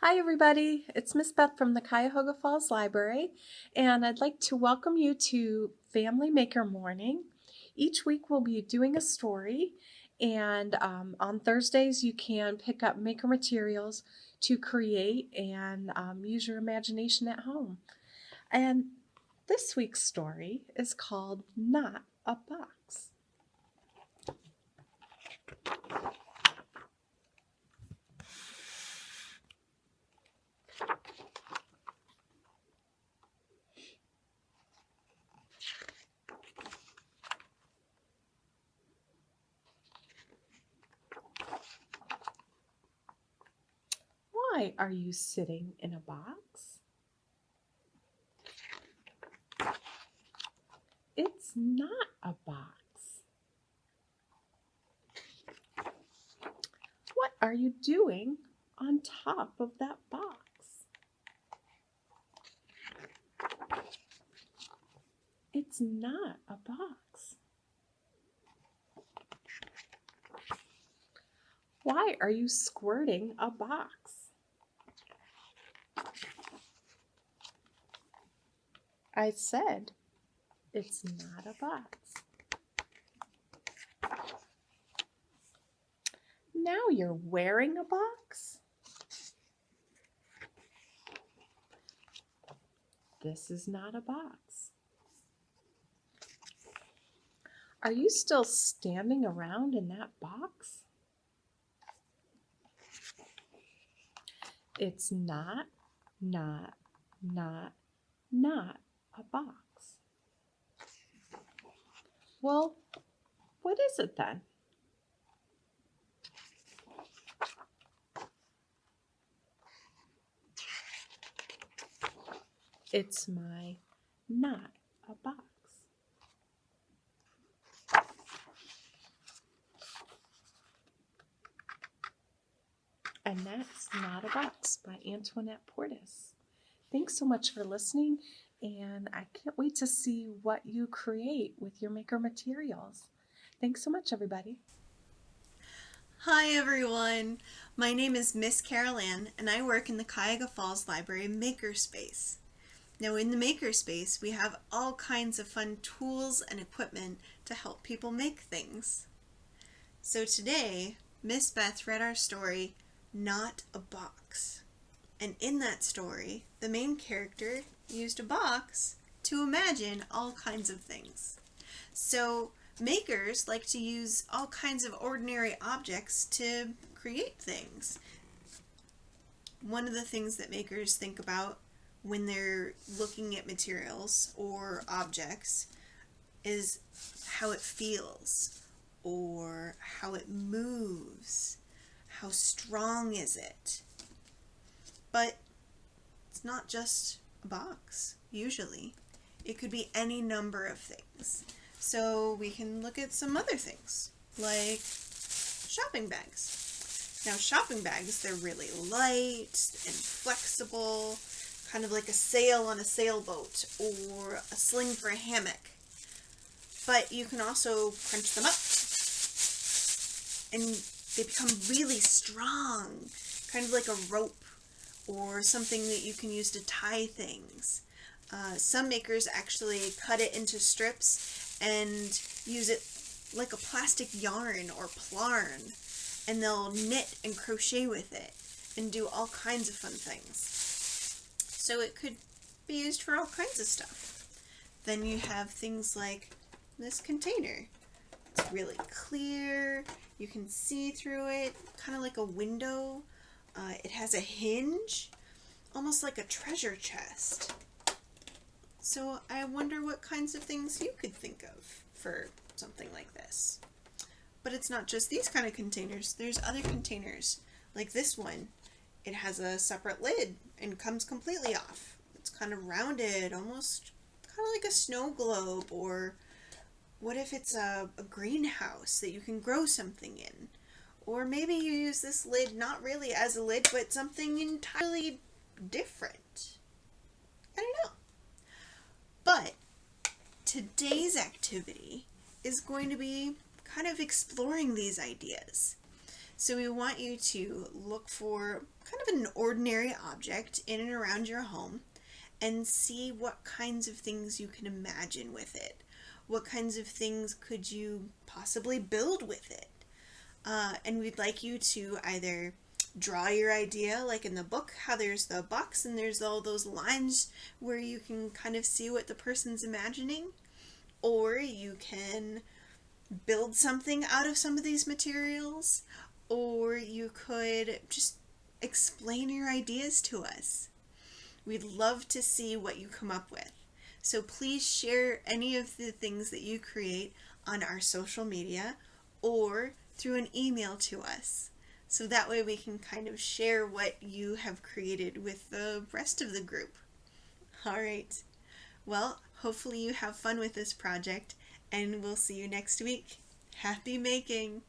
Hi everybody, it's Miss Beth from the Cuyahoga Falls Library, and I'd like to welcome you to Family Maker Morning. Each week we'll be doing a story, and on Thursdays you can pick up maker materials to create and use your imagination at home. And this week's story is called Not a Box. Why are you sitting in a box? It's not a box. What are you doing on top of that box? It's not a box. Why are you squirting a box? I said it's not a box. Now you're wearing a box? This is not a box. Are you still standing around in that box? It's not a box. Well, what is it then? It's my not a box. And that's Not a Box by Antoinette Portis. Thanks so much for listening, and I can't wait to see what you create with your maker materials. Thanks so much, everybody. Hi everyone, my name is Miss Carol Ann and I work in the Cuyahoga Falls Library Makerspace. Now in the Makerspace we have all kinds of fun tools and equipment to help people make things. So today, Miss Beth read our story, Not a Box. And in that story, the main character used a box to imagine all kinds of things. So makers like to use all kinds of ordinary objects to create things. One of the things that makers think about when they're looking at materials or objects is how it feels or how it moves. How strong is it? But it's not just a box, usually. It could be any number of things. So we can look at some other things, like shopping bags. Now shopping bags, they're really light and flexible, kind of like a sail on a sailboat or a sling for a hammock. But you can also crunch them up and they become really strong, kind of like a rope or something that you can use to tie things. Some makers actually cut it into strips and use it like a plastic yarn or plarn, and they'll knit and crochet with it and do all kinds of fun things. So it could be used for all kinds of stuff. Then you have things like this container. It's really clear, you can see through it, kind of like a window. It has a hinge, almost like a treasure chest. So I wonder what kinds of things you could think of for something like this. But it's not just these kind of containers. There's other containers, like this one. It has a separate lid and comes completely off. It's kind of rounded, almost kind of like a snow globe. Or what if it's a greenhouse that you can grow something in? Or maybe you use this lid not really as a lid, but something entirely different. I don't know. But today's activity is going to be kind of exploring these ideas. So we want you to look for kind of an ordinary object in and around your home and see what kinds of things you can imagine with it. What kinds of things could you possibly build with it? And we'd like you to either draw your idea, like in the book, how there's the box and there's all those lines where you can kind of see what the person's imagining, or you can build something out of some of these materials, or you could just explain your ideas to us. We'd love to see what you come up with. So please share any of the things that you create on our social media or through an email to us. So that way we can kind of share what you have created with the rest of the group. All right. Well, hopefully you have fun with this project, and we'll see you next week. Happy making!